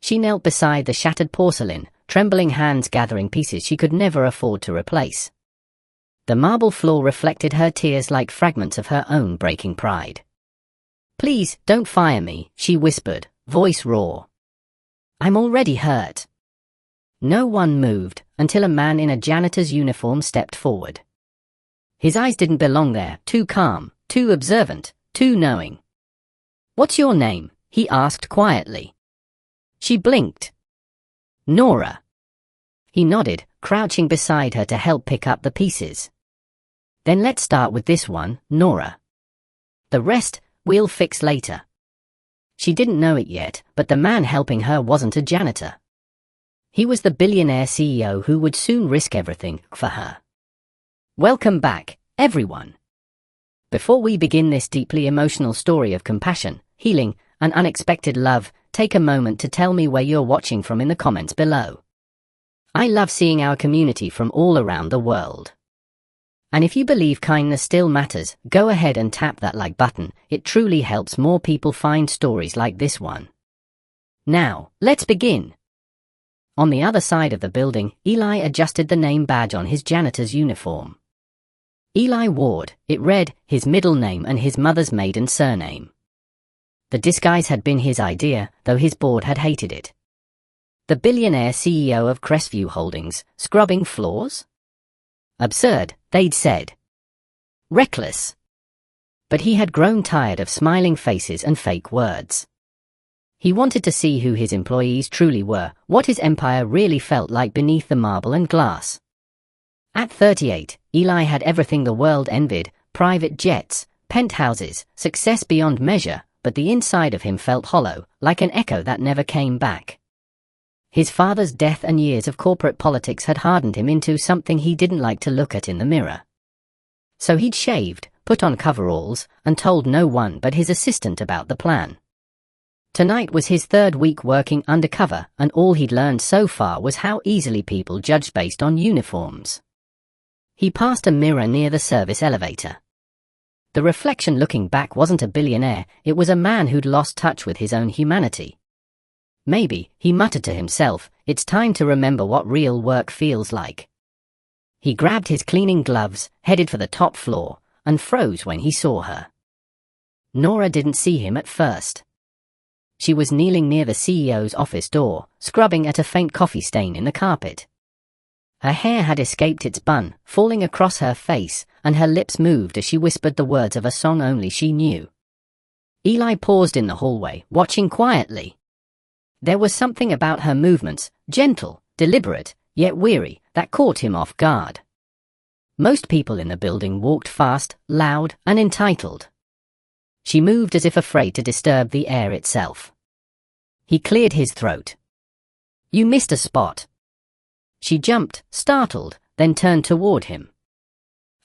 She knelt beside the shattered porcelain, trembling hands gathering pieces she could never afford to replace. The marble floor reflected her tears like fragments of her own breaking pride. "Please, don't fire me," she whispered, voice raw. "I'm already hurt." No one moved until a man in a janitor's uniform stepped forward. His eyes didn't belong there, too calm, too observant, too knowing. "What's your name?" he asked quietly. She blinked. "Nora." He nodded, crouching beside her to help pick up the pieces. "Then let's start with this one, Nora. The rest, we'll fix later." She didn't know it yet, but the man helping her wasn't a janitor. He was the billionaire CEO who would soon risk everything for her. "Welcome back, everyone. Before we begin this deeply emotional story of compassion, healing, and unexpected love, take a moment to tell me where you're watching from in the comments below. I love seeing our community from all around the world. And if you believe kindness still matters, go ahead and tap that like button. It truly helps more people find stories like this one. Now, let's begin. On the other side of the building, Eli adjusted the name badge on his janitor's uniform. Eli Ward, it read, his middle name and his mother's maiden surname. The disguise had been his idea, though his board had hated it. The billionaire CEO of Crestview Holdings, scrubbing floors? Absurd, they'd said. Reckless. But he had grown tired of smiling faces and fake words. He wanted to see who his employees truly were, what his empire really felt like beneath the marble and glass. At 38, Eli had everything the world envied: private jets, penthouses, success beyond measure, but the inside of him felt hollow, like an echo that never came back. His father's death and years of corporate politics had hardened him into something he didn't like to look at in the mirror. So he'd shaved, put on coveralls, and told no one but his assistant about the plan. Tonight was his third week working undercover, and all he'd learned so far was how easily people judged based on uniforms. He passed a mirror near the service elevator. The reflection looking back wasn't a billionaire, it was a man who'd lost touch with his own humanity. Maybe, he muttered to himself, it's time to remember what real work feels like. He grabbed his cleaning gloves, headed for the top floor, and froze when he saw her. Nora didn't see him at first. She was kneeling near the CEO's office door, scrubbing at a faint coffee stain in the carpet. Her hair had escaped its bun, falling across her face, and her lips moved as she whispered the words of a song only she knew. Eli paused in the hallway, watching quietly. There was something about her movements, gentle, deliberate, yet weary, that caught him off guard. Most people in the building walked fast, loud, and entitled. She moved as if afraid to disturb the air itself. He cleared his throat. "You missed a spot." She jumped, startled, then turned toward him.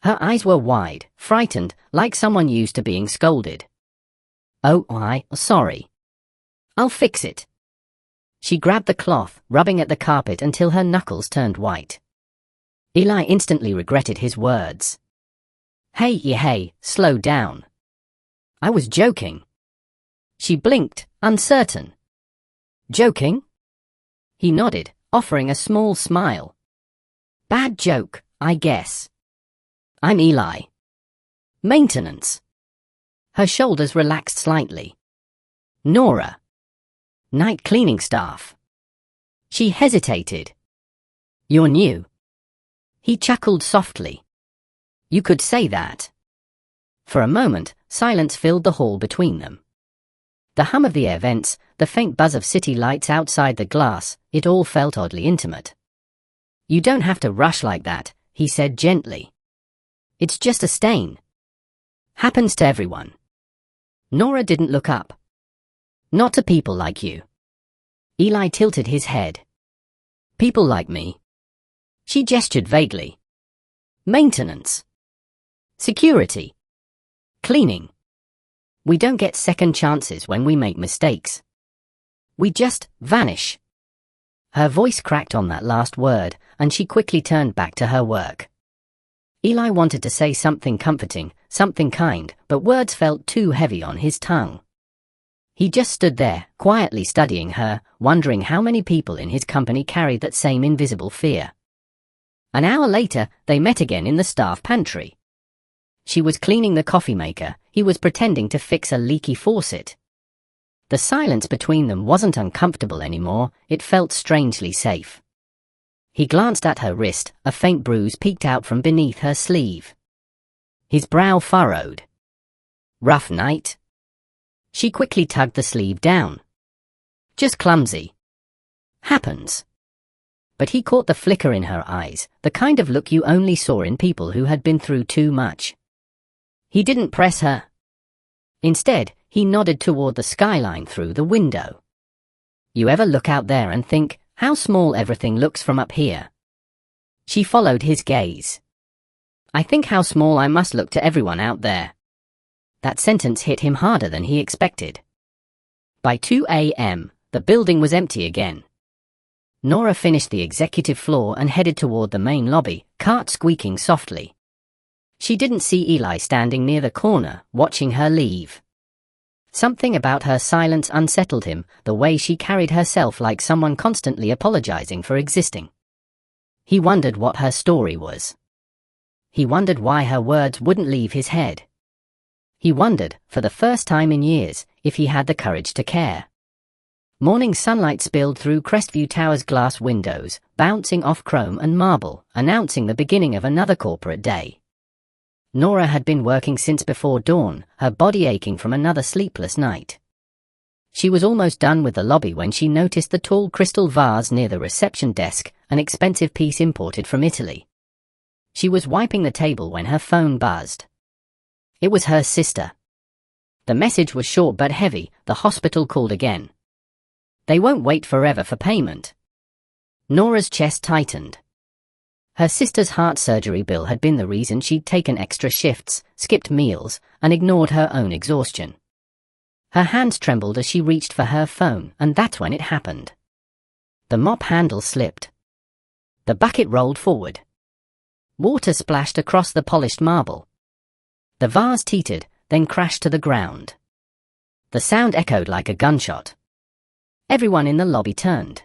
Her eyes were wide, frightened, like someone used to being scolded. "Oh, sorry. I'll fix it." She grabbed the cloth, rubbing at the carpet until her knuckles turned white. Eli instantly regretted his words. Hey, slow down. I was joking." She blinked, uncertain. "Joking?" He nodded, offering a small smile. "Bad joke, I guess. I'm Eli. Maintenance." Her shoulders relaxed slightly. "Nora. Night cleaning staff." She hesitated. "You're new." He chuckled softly. "You could say that." For a moment, silence filled the hall between them. The hum of the air vents, the faint buzz of city lights outside the glass, it all felt oddly intimate. "You don't have to rush like that," he said gently. "It's just a stain. Happens to everyone." Nora didn't look up. "Not to people like you." Eli tilted his head. "People like me?" She gestured vaguely. "Maintenance. Security. Cleaning. We don't get second chances when we make mistakes. We just vanish." Her voice cracked on that last word, and she quickly turned back to her work. Eli wanted to say something comforting, something kind, but words felt too heavy on his tongue. He just stood there, quietly studying her, wondering how many people in his company carried that same invisible fear. An hour later, they met again in the staff pantry. She was cleaning the coffee maker, he was pretending to fix a leaky faucet. The silence between them wasn't uncomfortable anymore, it felt strangely safe. He glanced at her wrist, a faint bruise peeked out from beneath her sleeve. His brow furrowed. Rough night? She quickly tugged the sleeve down. Just clumsy. Happens. But he caught the flicker in her eyes, the kind of look you only saw in people who had been through too much. He didn't press her. Instead, he nodded toward the skyline through the window. You ever look out there and think, how small everything looks from up here? She followed his gaze. I think how small I must look to everyone out there. That sentence hit him harder than he expected. By 2 a.m., the building was empty again. Nora finished the executive floor and headed toward the main lobby, cart squeaking softly. She didn't see Eli standing near the corner, watching her leave. Something about her silence unsettled him, the way she carried herself like someone constantly apologizing for existing. He wondered what her story was. He wondered why her words wouldn't leave his head. He wondered, for the first time in years, if he had the courage to care. Morning sunlight spilled through Crestview Tower's glass windows, bouncing off chrome and marble, announcing the beginning of another corporate day. Nora had been working since before dawn, her body aching from another sleepless night. She was almost done with the lobby when she noticed the tall crystal vase near the reception desk, an expensive piece imported from Italy. She was wiping the table when her phone buzzed. It was her sister. The message was short but heavy, the hospital called again. They won't wait forever for payment. Nora's chest tightened. Her sister's heart surgery bill had been the reason she'd taken extra shifts, skipped meals, and ignored her own exhaustion. Her hands trembled as she reached for her phone, and that's when it happened. The mop handle slipped. The bucket rolled forward. Water splashed across the polished marble. The vase teetered, then crashed to the ground. The sound echoed like a gunshot. Everyone in the lobby turned.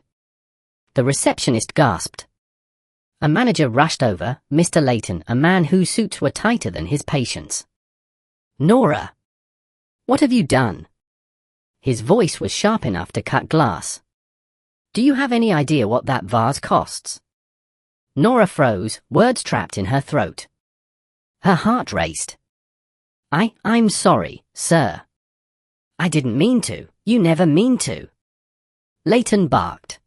The receptionist gasped. A manager rushed over, Mr. Layton, a man whose suits were tighter than his patients. Nora! What have you done? His voice was sharp enough to cut glass. Do you have any idea what that vase costs? Nora froze, words trapped in her throat. Her heart raced. I'm sorry, sir. I didn't mean to. You never mean to. Layton barked.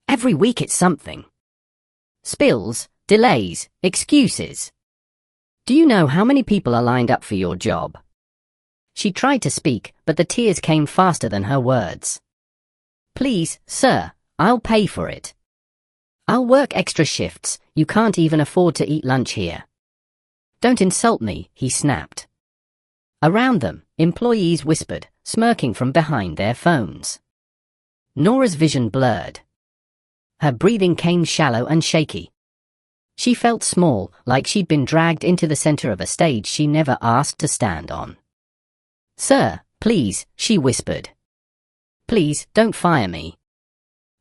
Every week it's something. Spills, delays, excuses. Do you know how many people are lined up for your job? She tried to speak, but the tears came faster than her words. Please, sir, I'll pay for it. I'll work extra shifts, you can't even afford to eat lunch here. Don't insult me, he snapped. Around them, employees whispered, smirking from behind their phones. Nora's vision blurred. Her breathing came shallow and shaky. She felt small, like she'd been dragged into the center of a stage she never asked to stand on. Sir, please, she whispered. Please, don't fire me.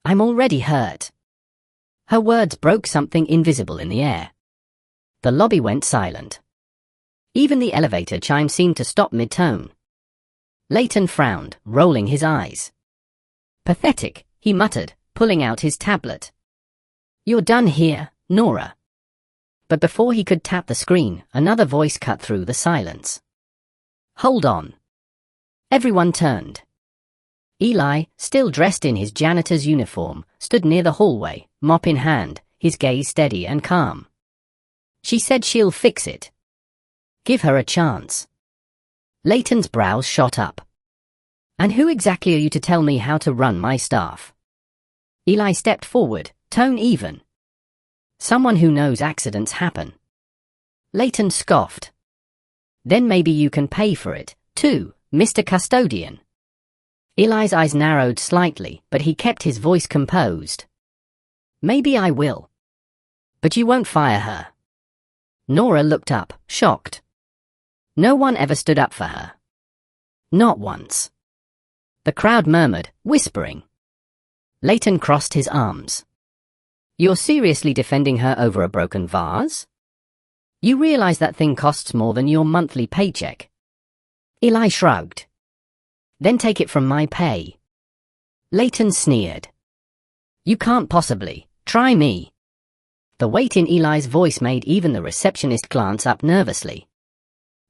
I'm already hurt. Her words broke something invisible in the air. The lobby went silent. Even the elevator chime seemed to stop mid-tone. Layton frowned, rolling his eyes. Pathetic, he muttered, pulling out his tablet. You're done here, Nora. But before he could tap the screen, another voice cut through the silence. Hold on. Everyone turned. Eli, still dressed in his janitor's uniform, stood near the hallway, mop in hand, his gaze steady and calm. She said she'll fix it. Give her a chance. Layton's brows shot up. And who exactly are you to tell me how to run my staff? Eli stepped forward, tone even. Someone who knows accidents happen. Layton scoffed. Then maybe you can pay for it, too, Mr. Custodian. Eli's eyes narrowed slightly, but he kept his voice composed. Maybe I will. But you won't fire her. Nora looked up, shocked. No one ever stood up for her. Not once. The crowd murmured, whispering. Leighton crossed his arms. You're seriously defending her over a broken vase? You realize that thing costs more than your monthly paycheck? Eli shrugged. Then take it from my pay. Leighton sneered. You can't possibly. Try me. The weight in Eli's voice made even the receptionist glance up nervously.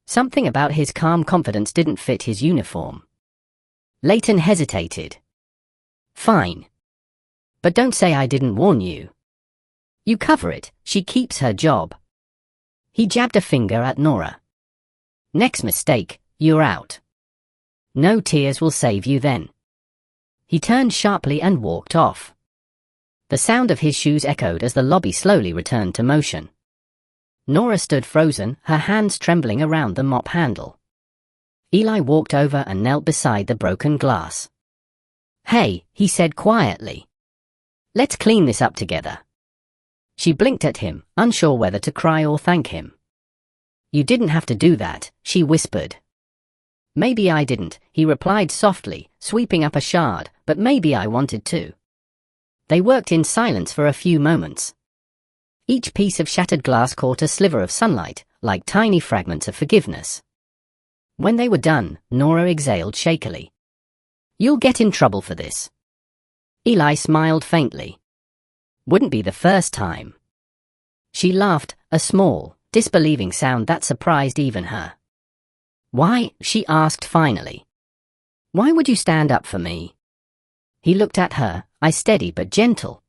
Something about his calm confidence didn't fit his uniform. Leighton hesitated. Fine. But don't say I didn't warn you. You cover it, she keeps her job. He jabbed a finger at Nora. Next mistake, you're out. No tears will save you then. He turned sharply and walked off. The sound of his shoes echoed as the lobby slowly returned to motion. Nora stood frozen, her hands trembling around the mop handle. Eli walked over and knelt beside the broken glass. Hey, he said quietly. Let's clean this up together. She blinked at him, unsure whether to cry or thank him. You didn't have to do that, she whispered. Maybe I didn't, he replied softly, sweeping up a shard, but maybe I wanted to. They worked in silence for a few moments. Each piece of shattered glass caught a sliver of sunlight, like tiny fragments of forgiveness. When they were done, Nora exhaled shakily. You'll get in trouble for this. Eli smiled faintly. Wouldn't be the first time. She laughed, a small, disbelieving sound that surprised even her. Why? She asked finally. Why would you stand up for me? He looked at her, eyes steady but gentle.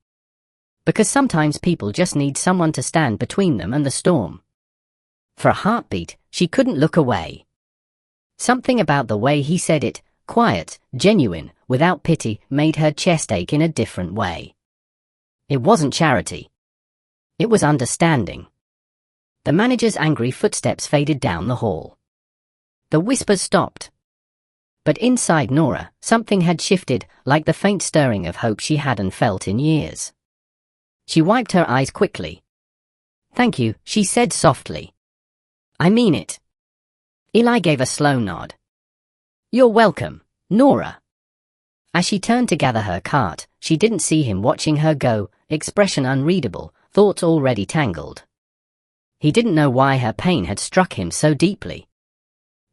Because sometimes people just need someone to stand between them and the storm. For a heartbeat, she couldn't look away. Something about the way he said it, quiet, genuine, without pity, made her chest ache in a different way. It wasn't charity. It was understanding. The manager's angry footsteps faded down the hall. The whispers stopped. But inside Nora, something had shifted, like the faint stirring of hope she hadn't felt in years. She wiped her eyes quickly. Thank you, she said softly. I mean it. Eli gave a slow nod. You're welcome, Nora. As she turned to gather her cart, she didn't see him watching her go, expression unreadable, thoughts already tangled. He didn't know why her pain had struck him so deeply.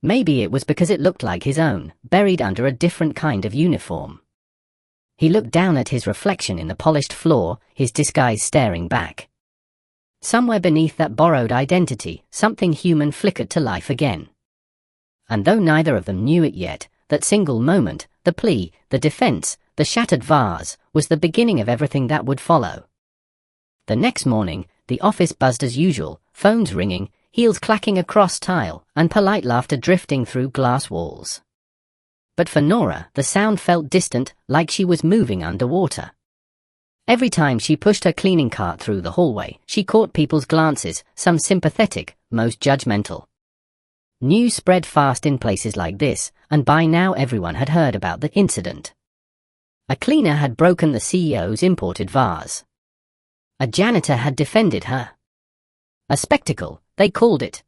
Maybe it was because it looked like his own, buried under a different kind of uniform. He looked down at his reflection in the polished floor, his disguise staring back. Somewhere beneath that borrowed identity, something human flickered to life again. And though neither of them knew it yet, that single moment, the plea, the defense, the shattered vase, was the beginning of everything that would follow. The next morning, the office buzzed as usual, phones ringing, heels clacking across tile, and polite laughter drifting through glass walls. But for Nora, the sound felt distant, like she was moving underwater. Every time she pushed her cleaning cart through the hallway, she caught people's glances, some sympathetic, most judgmental. News spread fast in places like this, and by now everyone had heard about the incident. A cleaner had broken the CEO's imported vase. A janitor had defended her. A spectacle, they called it.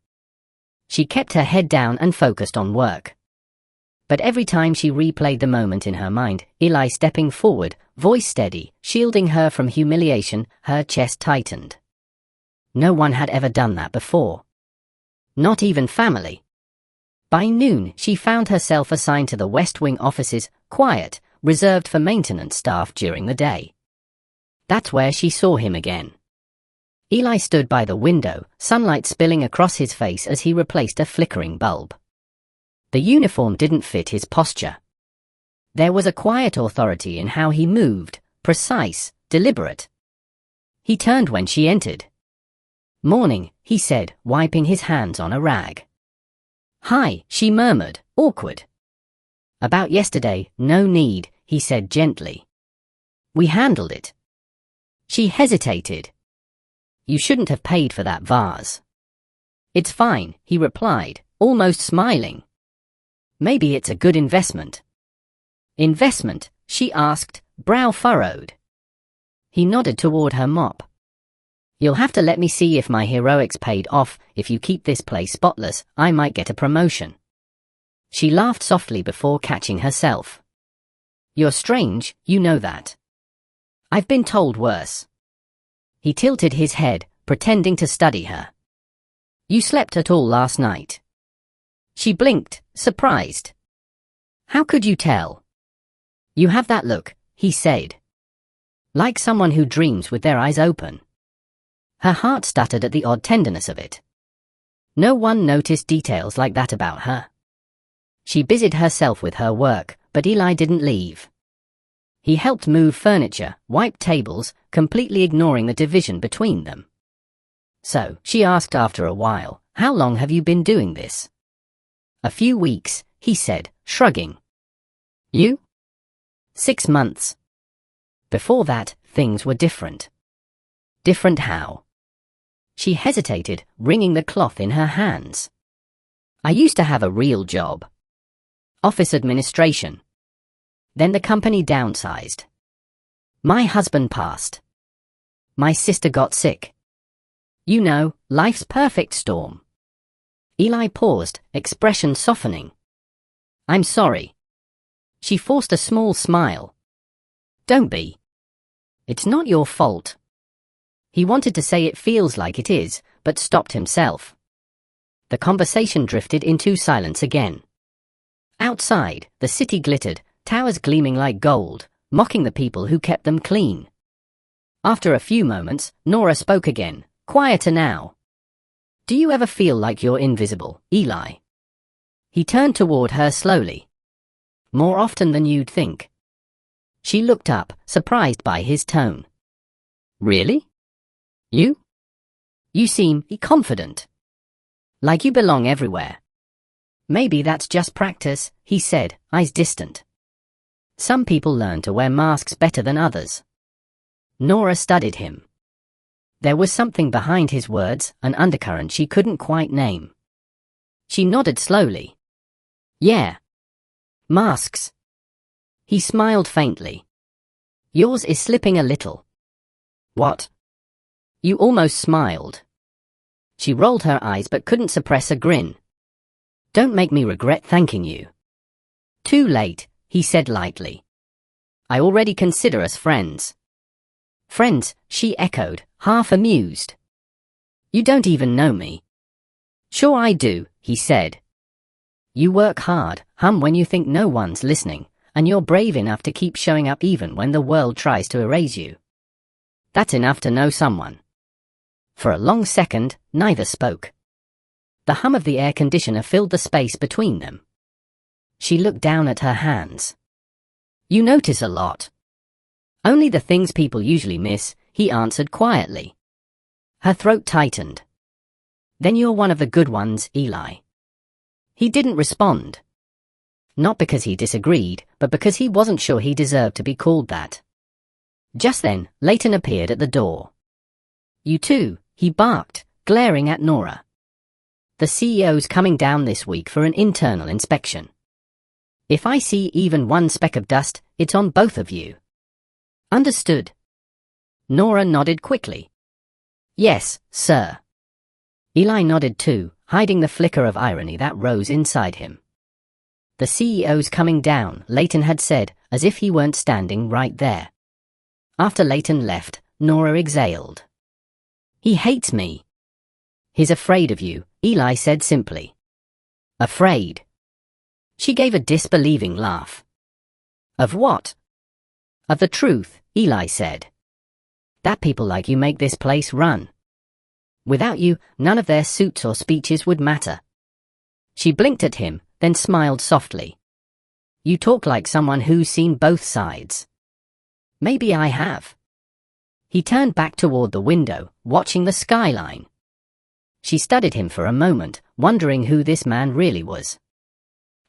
She kept her head down and focused on work. But every time she replayed the moment in her mind, Eli stepping forward, voice steady, shielding her from humiliation, her chest tightened. No one had ever done that before. Not even family. By noon, she found herself assigned to the West Wing offices, quiet, reserved for maintenance staff during the day. That's where she saw him again. Eli stood by the window, sunlight spilling across his face as he replaced a flickering bulb. The uniform didn't fit his posture. There was a quiet authority in how he moved, precise, deliberate. He turned when she entered. Morning, he said, wiping his hands on a rag. Hi, she murmured, awkward. About yesterday, no need, he said gently. We handled it. She hesitated. You shouldn't have paid for that vase. It's fine, he replied, almost smiling. Maybe it's a good investment. Investment? She asked, brow furrowed. He nodded toward her mop. You'll have to let me see if my heroics paid off. If you keep this place spotless, I might get a promotion. She laughed softly before catching herself. You're strange, you know that. I've been told worse. He tilted his head, pretending to study her. You slept at all last night? She blinked, surprised. How could you tell? You have that look, he said. Like someone who dreams with their eyes open. Her heart stuttered at the odd tenderness of it. No one noticed details like that about her. She busied herself with her work, but Eli didn't leave. He helped move furniture, wiped tables, completely ignoring the division between them. So, she asked after a while, how long have you been doing this? A few weeks, he said, shrugging. You? 6 months. Before that, things were different. Different how? She hesitated, wringing the cloth in her hands. I used to have a real job. Office administration. Then the company downsized. My husband passed. My sister got sick. You know, life's perfect storm. Eli paused, expression softening. I'm sorry. She forced a small smile. Don't be. It's not your fault. He wanted to say it feels like it is, but stopped himself. The conversation drifted into silence again. Outside, the city glittered, towers gleaming like gold, mocking the people who kept them clean. After a few moments, Nora spoke again, quieter now. Do you ever feel like you're invisible, Eli? He turned toward her slowly. More often than you'd think. She looked up, surprised by his tone. Really? You? You seem confident. Like you belong everywhere. Maybe that's just practice, he said, eyes distant. Some people learn to wear masks better than others. Nora studied him. There was something behind his words, an undercurrent she couldn't quite name. She nodded slowly. Yeah. Masks. He smiled faintly. Yours is slipping a little. What? You almost smiled. She rolled her eyes but couldn't suppress a grin. Don't make me regret thanking you. Too late, he said lightly. I already consider us friends. Friends, she echoed, half amused. You don't even know me. Sure I do, he said. You work hard, hum when you think no one's listening, and you're brave enough to keep showing up even when the world tries to erase you. That's enough to know someone. For a long second, neither spoke. The hum of the air conditioner filled the space between them. She looked down at her hands. You notice a lot. Only the things people usually miss, he answered quietly. Her throat tightened. Then you're one of the good ones, Eli. He didn't respond. Not because he disagreed, but because he wasn't sure he deserved to be called that. Just then, Leighton appeared at the door. You too, he barked, glaring at Nora. The CEO's coming down this week for an internal inspection. If I see even one speck of dust, it's on both of you. Understood. Nora nodded quickly. Yes, sir. Eli nodded too, hiding the flicker of irony that rose inside him. The CEO's coming down, Leighton had said, as if he weren't standing right there. After Leighton left, Nora exhaled. He hates me. He's afraid of you, Eli said simply. Afraid? She gave a disbelieving laugh. Of what? Of the truth, Eli said. That people like you make this place run. Without you, none of their suits or speeches would matter. She blinked at him, then smiled softly. You talk like someone who's seen both sides. Maybe I have. He turned back toward the window, watching the skyline. She studied him for a moment, wondering who this man really was.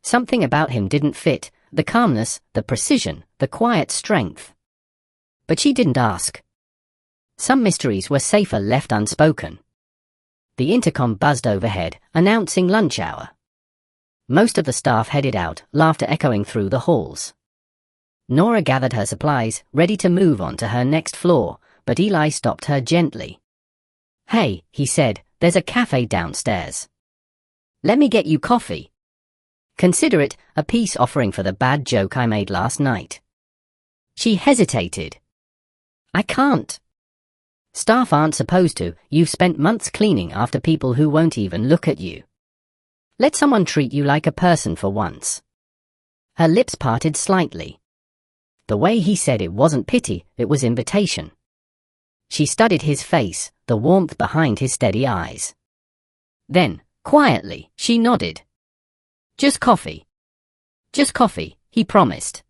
Something about him didn't fit, the calmness, the precision, the quiet strength. But she didn't ask. Some mysteries were safer left unspoken. The intercom buzzed overhead, announcing lunch hour. Most of the staff headed out, laughter echoing through the halls. Nora gathered her supplies, ready to move on to her next floor, but Eli stopped her gently. Hey, he said, there's a cafe downstairs. Let me get you coffee. Consider it a peace offering for the bad joke I made last night. She hesitated. I can't. Staff aren't supposed to. You've spent months cleaning after people who won't even look at you. Let someone treat you like a person for once. Her lips parted slightly. The way he said it wasn't pity, it was invitation. She studied his face, the warmth behind his steady eyes. Then, quietly, she nodded. Just coffee. Just coffee, he promised.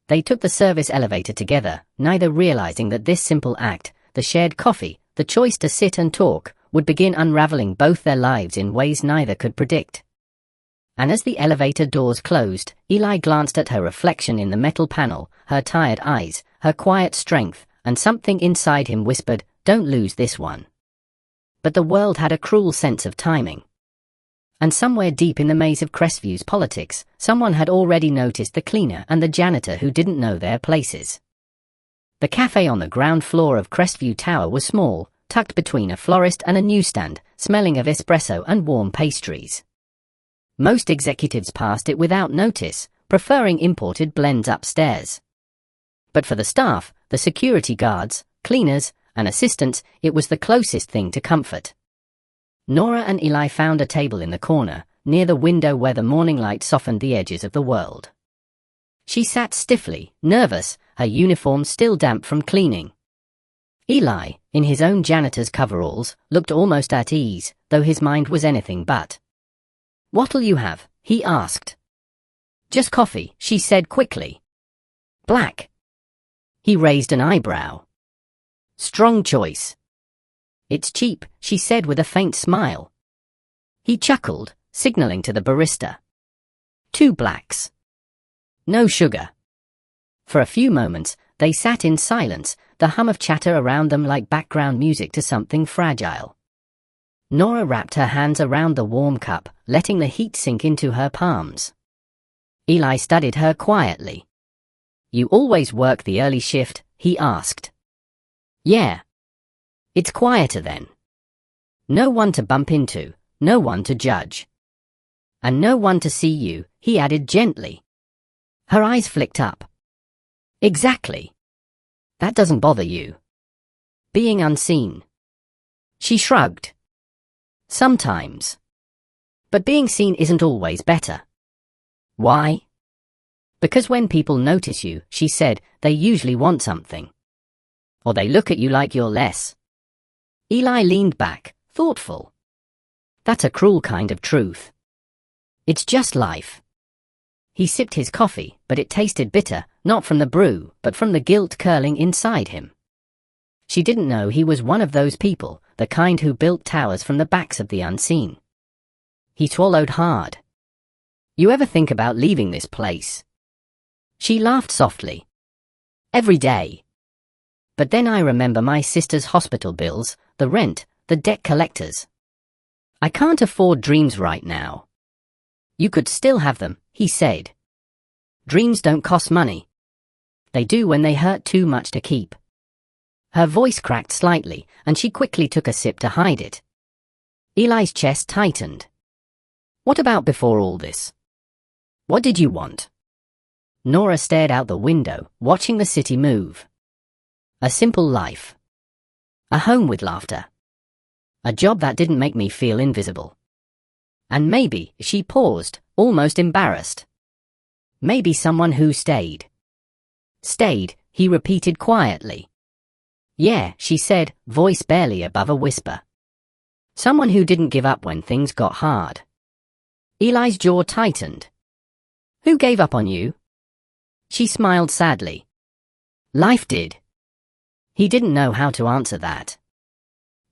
They took the service elevator together, neither realizing that this simple act, the shared coffee, the choice to sit and talk, would begin unraveling both their lives in ways neither could predict. And as the elevator doors closed, Eli glanced at her reflection in the metal panel, her tired eyes, her quiet strength, and something inside him whispered, "Don't lose this one." But the world had a cruel sense of timing. And somewhere deep in the maze of Crestview's politics, someone had already noticed the cleaner and the janitor who didn't know their places. The cafe on the ground floor of Crestview Tower was small, tucked between a florist and a newsstand, smelling of espresso and warm pastries. Most executives passed it without notice, preferring imported blends upstairs. But for the staff, the security guards, cleaners, and assistants, it was the closest thing to comfort. Nora and Eli found a table in the corner, near the window where the morning light softened the edges of the world. She sat stiffly, nervous, her uniform still damp from cleaning. Eli, in his own janitor's coveralls, looked almost at ease, though his mind was anything but. "What'll you have?" he asked. "Just coffee," she said quickly. "Black?" He raised an eyebrow. "Strong choice." "It's cheap," she said with a faint smile. He chuckled, signaling to the barista. "2 blacks. No sugar." For a few moments, they sat in silence, the hum of chatter around them like background music to something fragile. Nora wrapped her hands around the warm cup, letting the heat sink into her palms. Eli studied her quietly. "You always work the early shift?" he asked. "Yeah." "It's quieter then. No one to bump into, no one to judge. And no one to see you," he added gently. Her eyes flicked up. "Exactly. That doesn't bother you. Being unseen." She shrugged. "Sometimes. But being seen isn't always better." "Why?" "Because when people notice you," she said, "they usually want something. Or they look at you like you're less." Eli leaned back, thoughtful. "That's a cruel kind of truth. It's just life." He sipped his coffee, but it tasted bitter, not from the brew, but from the guilt curling inside him. She didn't know he was one of those people, the kind who built towers from the backs of the unseen. He swallowed hard. "You ever think about leaving this place?" She laughed softly. "Every day. But then I remember my sister's hospital bills, the rent, the debt collectors. I can't afford dreams right now." "You could still have them," he said. "Dreams don't cost money. They do when they hurt too much to keep." Her voice cracked slightly, and she quickly took a sip to hide it. Eli's chest tightened. "What about before all this? What did you want?" Nora stared out the window, watching the city move. "A simple life. A home with laughter. A job that didn't make me feel invisible. And maybe," she paused, almost embarrassed. "Maybe someone who stayed." "Stayed," he repeated quietly. "Yeah," she said, voice barely above a whisper. "Someone who didn't give up when things got hard." Eli's jaw tightened. "Who gave up on you?" She smiled sadly. "Life did." He didn't know how to answer that.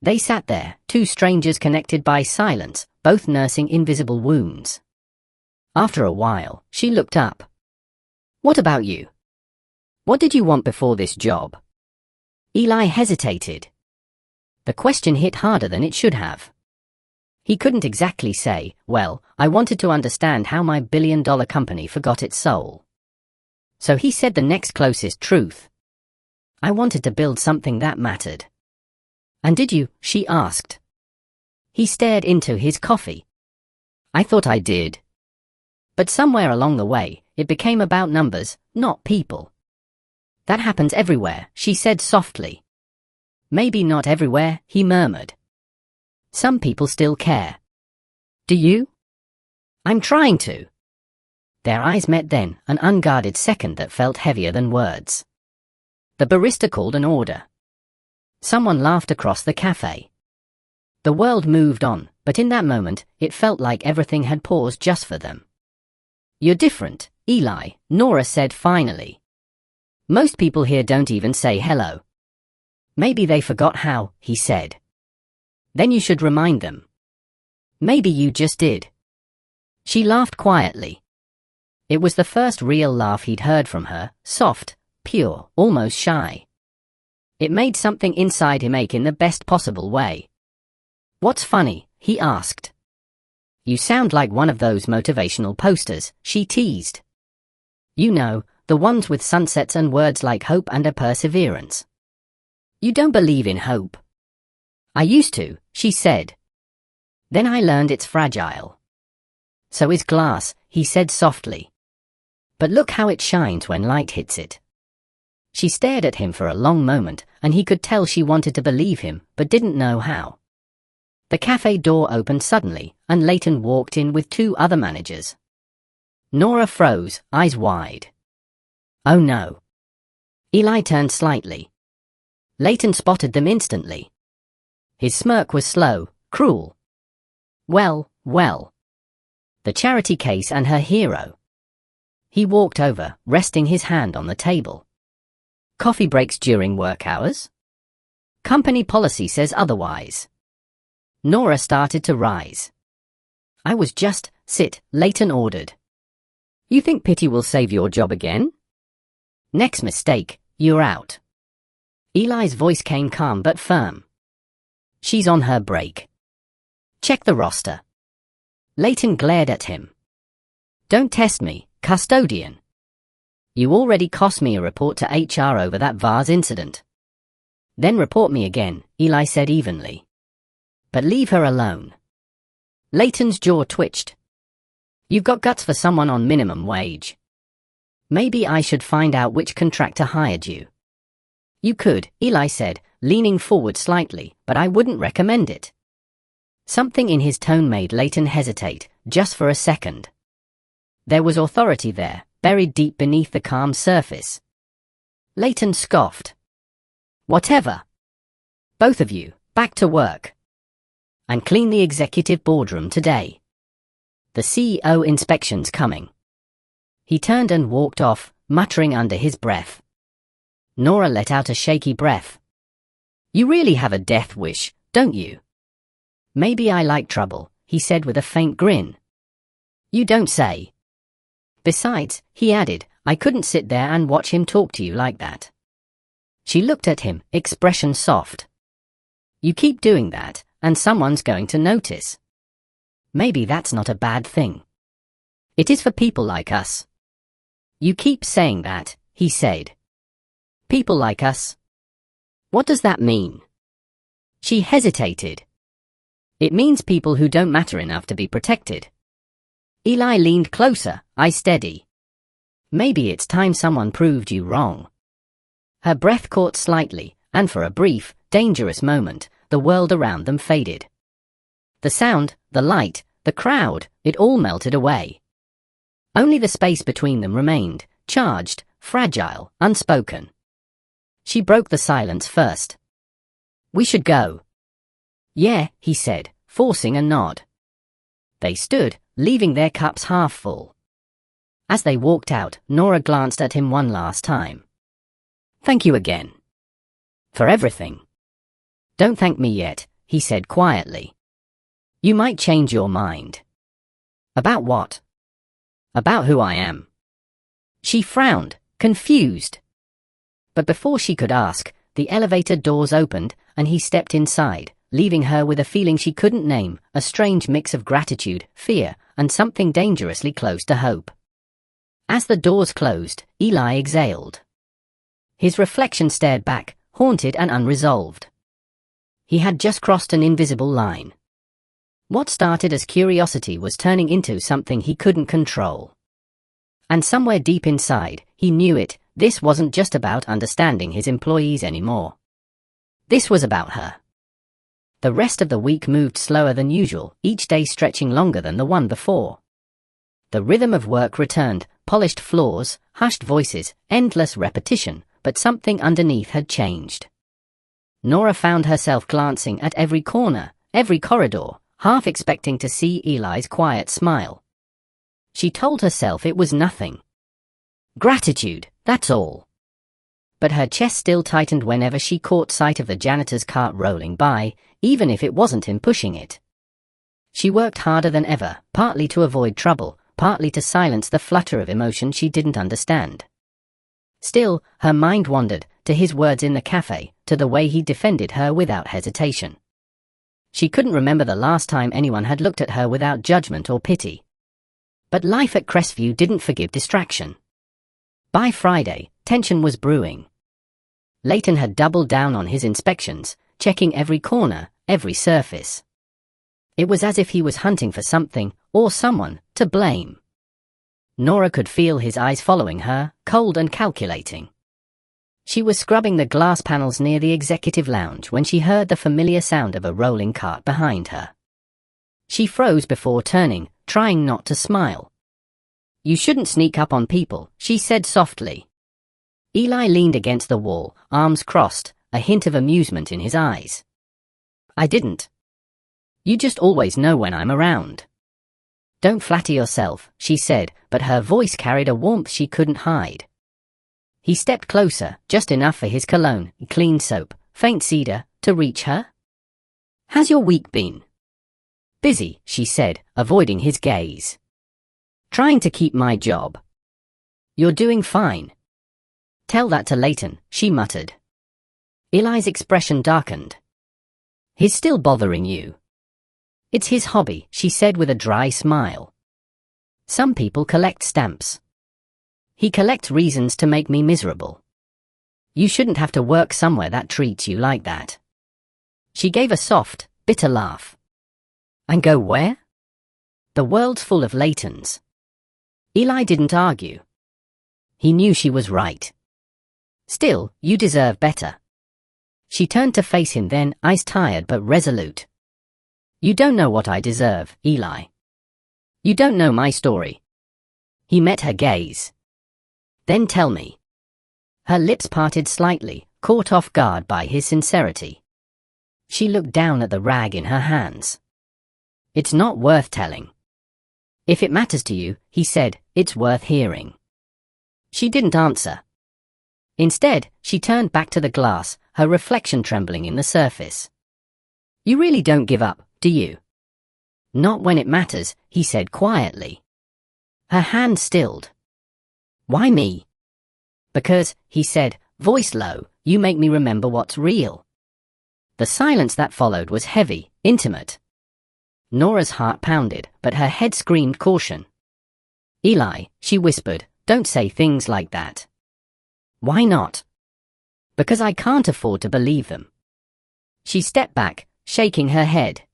They sat there, two strangers connected by silence, both nursing invisible wounds. After a while, she looked up. "What about you? What did you want before this job?" Eli hesitated. The question hit harder than it should have. He couldn't exactly say, "Well, I wanted to understand how my billion-dollar company forgot its soul." So he said the next closest truth. "I wanted to build something that mattered." "And did you?" she asked. He stared into his coffee. "I thought I did. But somewhere along the way, it became about numbers, not people." That happens everywhere, she said softly. Maybe not everywhere, he murmured. Some people still care. Do you? I'm trying to. Their eyes met then, an unguarded second that felt heavier than words. The barista called an order. Someone laughed across the cafe. The world moved on, but in that moment, it felt like everything had paused just for them. You're different, Eli, Nora said finally. Most people here don't even say hello. Maybe they forgot how, he said. Then you should remind them. Maybe you just did. She laughed quietly. It was the first real laugh he'd heard from her, soft, pure, almost shy. It made something inside him ache in the best possible way. What's funny? He asked. You sound like one of those motivational posters, she teased. You know, the ones with sunsets and words like hope and a perseverance. You don't believe in hope. I used to, she said. Then I learned it's fragile. So is glass, he said softly. But look how it shines when light hits it. She stared at him for a long moment, and he could tell she wanted to believe him, but didn't know how. The cafe door opened suddenly, and Leighton walked in with two other managers. Nora froze, eyes wide. Oh no. Eli turned slightly. Leighton spotted them instantly. His smirk was slow, cruel. Well. The charity case and her hero. He walked over, resting his hand on the table. Coffee breaks during work hours? Company policy says otherwise. Nora started to rise. I was just, sit, Leighton ordered. You think pity will save your job again? Next mistake, you're out. Eli's voice came calm but firm. She's on her break. Check the roster. Leighton glared at him. Don't test me, custodian. You already cost me a report to HR over that vase incident. Then report me again, Eli said evenly. But leave her alone. Leighton's jaw twitched. You've got guts for someone on minimum wage. Maybe I should find out which contractor hired you. You could, Eli said, leaning forward slightly, but I wouldn't recommend it. Something in his tone made Leighton hesitate, just for a second. There was authority there, buried deep beneath the calm surface. Leighton scoffed. Whatever. Both of you, back to work. And clean the executive boardroom today. The CEO inspection's coming. He turned and walked off, muttering under his breath. Nora let out a shaky breath. You really have a death wish, don't you? Maybe I like trouble, he said with a faint grin. You don't say. Besides, he added, I couldn't sit there and watch him talk to you like that. She looked at him, expression soft. You keep doing that, and someone's going to notice. Maybe that's not a bad thing. It is for people like us. You keep saying that, he said. People like us? What does that mean? She hesitated. It means people who don't matter enough to be protected. Eli leaned closer, eyes steady. Maybe it's time someone proved you wrong. Her breath caught slightly, and for a brief, dangerous moment, the world around them faded. The sound, the light, the crowd, it all melted away. Only the space between them remained, charged, fragile, unspoken. She broke the silence first. We should go. Yeah, he said, forcing a nod. They stood, leaving their cups half full. As they walked out, Nora glanced at him one last time. Thank you again. For everything. Don't thank me yet, he said quietly. You might change your mind. About what? About who I am. She frowned, confused. But before she could ask, the elevator doors opened, and he stepped inside, leaving her with a feeling she couldn't name, a strange mix of gratitude, fear, and something dangerously close to hope. As the doors closed, Eli exhaled. His reflection stared back, haunted and unresolved. He had just crossed an invisible line. What started as curiosity was turning into something he couldn't control. And somewhere deep inside, he knew it, this wasn't just about understanding his employees anymore. This was about her. The rest of the week moved slower than usual, each day stretching longer than the one before. The rhythm of work returned, polished floors, hushed voices, endless repetition, but something underneath had changed. Nora found herself glancing at every corner, every corridor, half expecting to see Eli's quiet smile. She told herself it was nothing. Gratitude, that's all. But her chest still tightened whenever she caught sight of the janitor's cart rolling by, even if it wasn't him pushing it. She worked harder than ever, partly to avoid trouble, partly to silence the flutter of emotion she didn't understand. Still, her mind wandered, to his words in the cafe, to the way he defended her without hesitation. She couldn't remember the last time anyone had looked at her without judgment or pity. But life at Crestview didn't forgive distraction. By Friday, tension was brewing. Leighton had doubled down on his inspections, checking every corner, every surface. It was as if he was hunting for something, or someone, to blame. Nora could feel his eyes following her, cold and calculating. She was scrubbing the glass panels near the executive lounge when she heard the familiar sound of a rolling cart behind her. She froze before turning, trying not to smile. "You shouldn't sneak up on people," she said softly. Eli leaned against the wall, arms crossed, a hint of amusement in his eyes. "I didn't. You just always know when I'm around." "Don't flatter yourself," she said, but her voice carried a warmth she couldn't hide. He stepped closer, just enough for his cologne, clean soap, faint cedar, to reach her. "How's your week been?" "Busy," she said, avoiding his gaze. "Trying to keep my job." "You're doing fine." "Tell that to Leighton," she muttered. Eli's expression darkened. "He's still bothering you?" "It's his hobby," she said with a dry smile. "Some people collect stamps. He collects reasons to make me miserable. You shouldn't have to work somewhere that treats you like that." She gave a soft, bitter laugh. "And go where?" "The world's full of Leightons." Eli didn't argue. He knew she was right. "Still, you deserve better." She turned to face him then, eyes tired but resolute. "You don't know what I deserve, Eli. You don't know my story." He met her gaze. "Then tell me." Her lips parted slightly, caught off guard by his sincerity. She looked down at the rag in her hands. "It's not worth telling." "If it matters to you," he said, "it's worth hearing." She didn't answer. Instead, she turned back to the glass, her reflection trembling in the surface. "You really don't give up, do you?" "Not when it matters," he said quietly. Her hand stilled. "Why me?" "Because," he said, voice low, "you make me remember what's real." The silence that followed was heavy, intimate. Nora's heart pounded, but her head screamed caution. "Eli," she whispered, "don't say things like that." "Why not?" "Because I can't afford to believe them." She stepped back, shaking her head.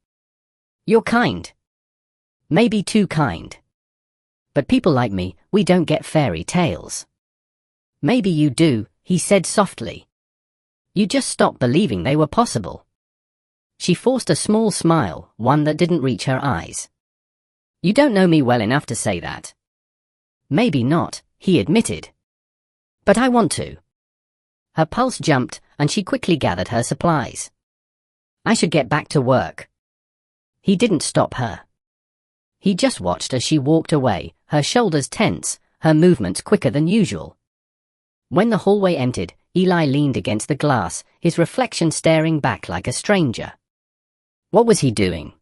"You're kind. Maybe too kind. But people like me, we don't get fairy tales." "Maybe you do," he said softly. "You just stopped believing they were possible." She forced a small smile, one that didn't reach her eyes. "You don't know me well enough to say that." "Maybe not," he admitted. "But I want to." Her pulse jumped, and she quickly gathered her supplies. "I should get back to work." He didn't stop her. He just watched as she walked away, her shoulders tense, her movements quicker than usual. When the hallway emptied, Eli leaned against the glass, his reflection staring back like a stranger. What was he doing?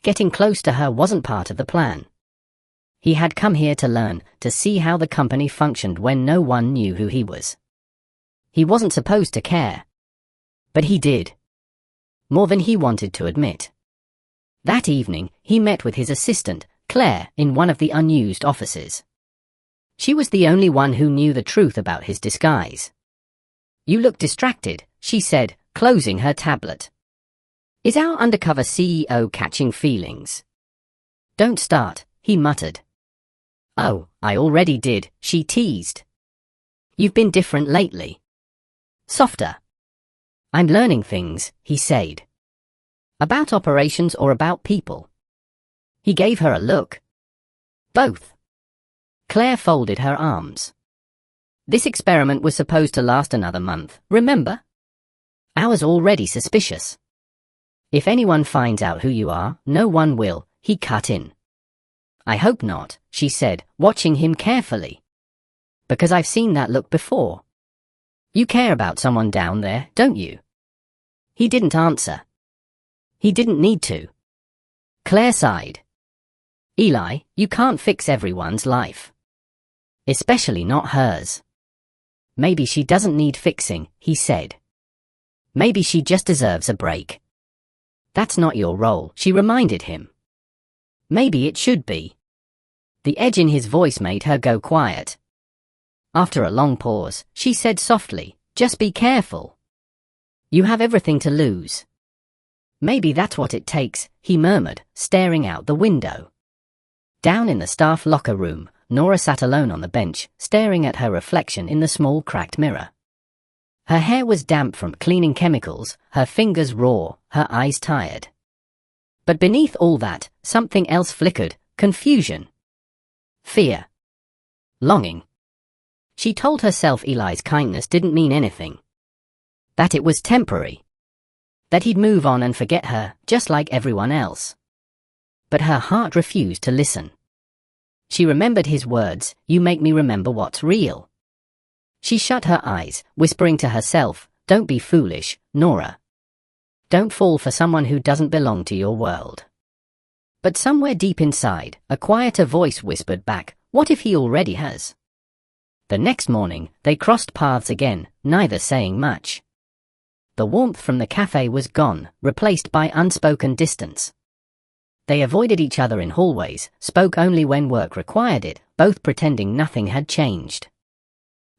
Getting close to her wasn't part of the plan. He had come here to learn, to see how the company functioned when no one knew who he was. He wasn't supposed to care. But he did. More than he wanted to admit. That evening, he met with his assistant, Claire, in one of the unused offices. She was the only one who knew the truth about his disguise. "You look distracted," she said, closing her tablet. "Is our undercover CEO catching feelings?" "Don't start," he muttered. "Oh, I already did," she teased. You've been different lately. Softer. I'm learning things, he said. About operations or about people? He gave her a look. Both. Claire folded her arms. This experiment was supposed to last another month, remember? I was already suspicious. If anyone finds out who you are, no one will, he cut in. I hope not, she said, watching him carefully. Because I've seen that look before. You care about someone down there, don't you? He didn't answer. He didn't need to. Claire sighed. Eli, you can't fix everyone's life. Especially not hers. Maybe she doesn't need fixing, he said. Maybe she just deserves a break. That's not your role, she reminded him. Maybe it should be. The edge in his voice made her go quiet. After a long pause, she said softly, just be careful. You have everything to lose. Maybe that's what it takes, he murmured, staring out the window. Down in the staff locker room, Nora sat alone on the bench, staring at her reflection in the small cracked mirror. Her hair was damp from cleaning chemicals, her fingers raw, her eyes tired. But beneath all that, something else flickered, confusion. Fear. Longing. She told herself Eli's kindness didn't mean anything. That it was temporary. That he'd move on and forget her, just like everyone else. But her heart refused to listen. She remembered his words, you make me remember what's real. She shut her eyes, whispering to herself, don't be foolish, Nora. Don't fall for someone who doesn't belong to your world. But somewhere deep inside, a quieter voice whispered back, what if he already has? The next morning, they crossed paths again, neither saying much. The warmth from the cafe was gone, replaced by unspoken distance. They avoided each other in hallways, spoke only when work required it, both pretending nothing had changed.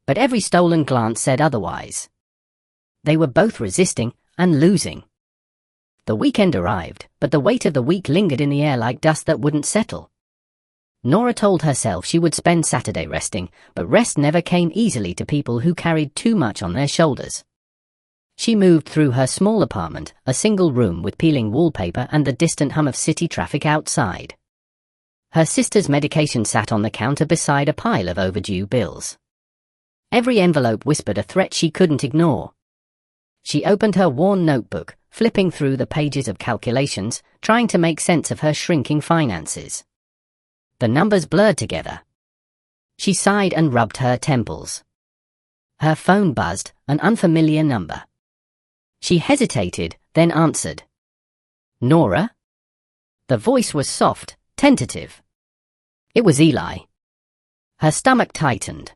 But every stolen glance said otherwise. They were both resisting and losing. The weekend arrived, but the weight of the week lingered in the air like dust that wouldn't settle. Nora told herself she would spend Saturday resting, but rest never came easily to people who carried too much on their shoulders. She moved through her small apartment, a single room with peeling wallpaper and the distant hum of city traffic outside. Her sister's medication sat on the counter beside a pile of overdue bills. Every envelope whispered a threat she couldn't ignore. She opened her worn notebook, flipping through the pages of calculations, trying to make sense of her shrinking finances. The numbers blurred together. She sighed and rubbed her temples. Her phone buzzed, an unfamiliar number. She hesitated, then answered. Nora? The voice was soft, tentative. It was Eli. Her stomach tightened.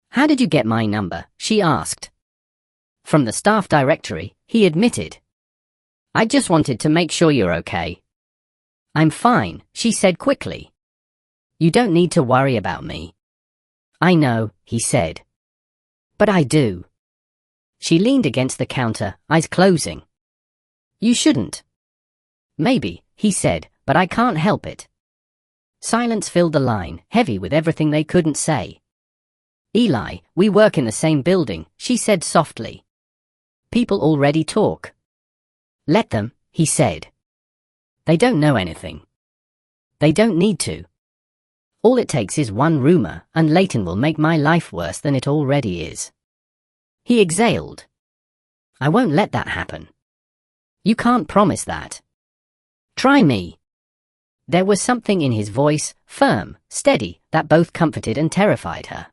How did you get my number? She asked. From the staff directory, he admitted. I just wanted to make sure you're okay. I'm fine, she said quickly. You don't need to worry about me. I know, he said. But I do. She leaned against the counter, eyes closing. You shouldn't. Maybe, he said, but I can't help it. Silence filled the line, heavy with everything they couldn't say. Eli, we work in the same building, she said softly. People already talk. Let them, he said. They don't know anything. They don't need to. All it takes is one rumor, and Leighton will make my life worse than it already is. He exhaled. I won't let that happen. You can't promise that. Try me. There was something in his voice, firm, steady, that both comforted and terrified her.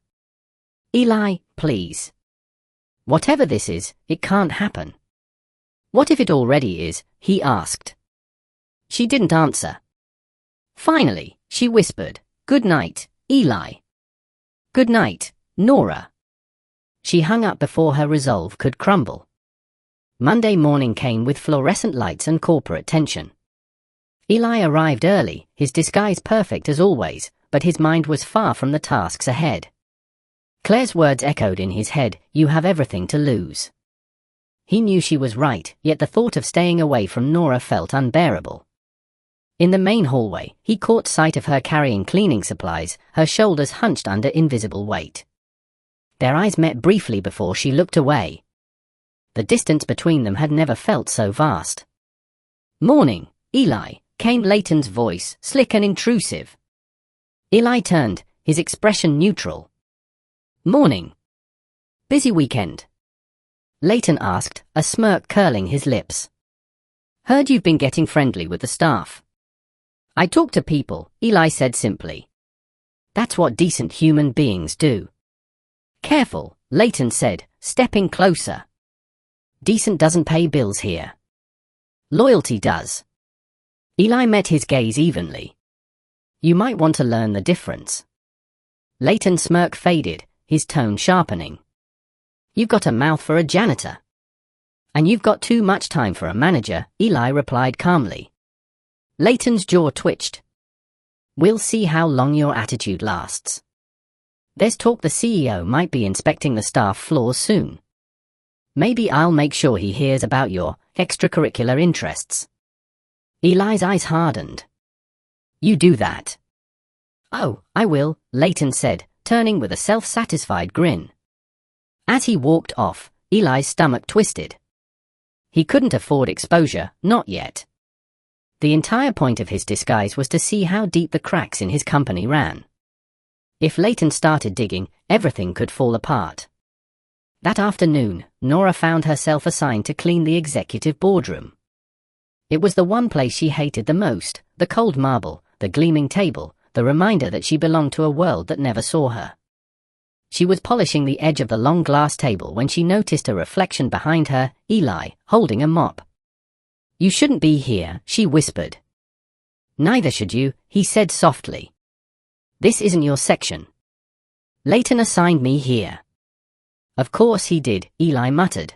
Eli, please. Whatever this is, it can't happen. What if it already is? He asked. She didn't answer. Finally, she whispered, Good night, Eli. Good night, Nora. She hung up before her resolve could crumble. Monday morning came with fluorescent lights and corporate tension. Eli arrived early, his disguise perfect as always, but his mind was far from the tasks ahead. Claire's words echoed in his head, you have everything to lose. He knew she was right, yet the thought of staying away from Nora felt unbearable. In the main hallway, he caught sight of her carrying cleaning supplies, her shoulders hunched under invisible weight. Their eyes met briefly before she looked away. The distance between them had never felt so vast. "Morning, Eli," came Leighton's voice, slick and intrusive. Eli turned, his expression neutral. "Morning. Busy weekend?" Leighton asked, a smirk curling his lips. "Heard you've been getting friendly with the staff." "I talk to people," Eli said simply. "That's what decent human beings do." "Careful," Leighton said, stepping closer. "Decent doesn't pay bills here. Loyalty does." Eli met his gaze evenly. "You might want to learn the difference." Leighton's smirk faded, his tone sharpening. "You've got a mouth for a janitor." "And you've got too much time for a manager," Eli replied calmly. Leighton's jaw twitched. "We'll see how long your attitude lasts. There's talk the CEO might be inspecting the staff floors soon. Maybe I'll make sure he hears about your extracurricular interests." Eli's eyes hardened. "You do that?" "Oh, I will," Leighton said, turning with a self-satisfied grin. As he walked off, Eli's stomach twisted. He couldn't afford exposure, not yet. The entire point of his disguise was to see how deep the cracks in his company ran. If Leighton started digging, everything could fall apart. That afternoon, Nora found herself assigned to clean the executive boardroom. It was the one place she hated the most, the cold marble, the gleaming table, the reminder that she belonged to a world that never saw her. She was polishing the edge of the long glass table when she noticed a reflection behind her, Eli, holding a mop. "You shouldn't be here," she whispered. "Neither should you," he said softly. "This isn't your section. Leighton assigned me here." "Of course he did," Eli muttered.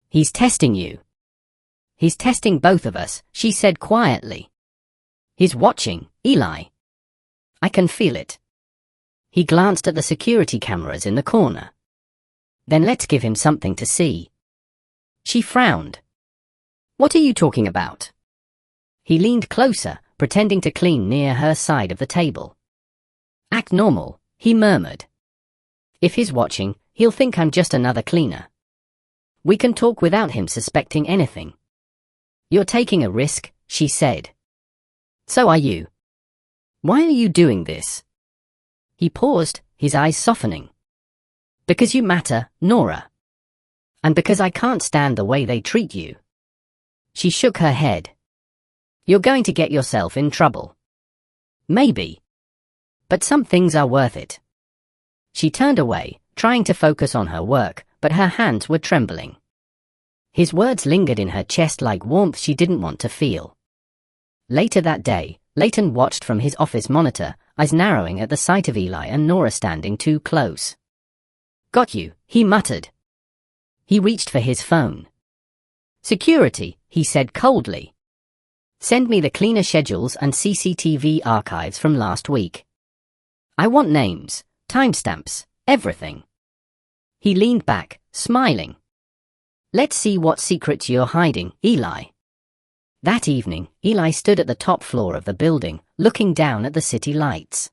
"He's testing you." "He's testing both of us," she said quietly. "He's watching, Eli. I can feel it." He glanced at the security cameras in the corner. "Then let's give him something to see." She frowned. "What are you talking about?" He leaned closer, pretending to clean near her side of the table. "Act normal," he murmured. "If he's watching, he'll think I'm just another cleaner. We can talk without him suspecting anything." "You're taking a risk," she said. "So are you. Why are you doing this?" He paused, his eyes softening. "Because you matter, Nora. And because I can't stand the way they treat you." She shook her head. "You're going to get yourself in trouble." "Maybe. But some things are worth it." She turned away, trying to focus on her work, but her hands were trembling. His words lingered in her chest like warmth she didn't want to feel. Later that day, Leighton watched from his office monitor, eyes narrowing at the sight of Eli and Nora standing too close. "Got you," he muttered. He reached for his phone. "Security," he said coldly. "Send me the cleaner schedules and CCTV archives from last week. I want names, timestamps, everything." He leaned back, smiling. "Let's see what secrets you're hiding, Eli." That evening, Eli stood at the top floor of the building, looking down at the city lights.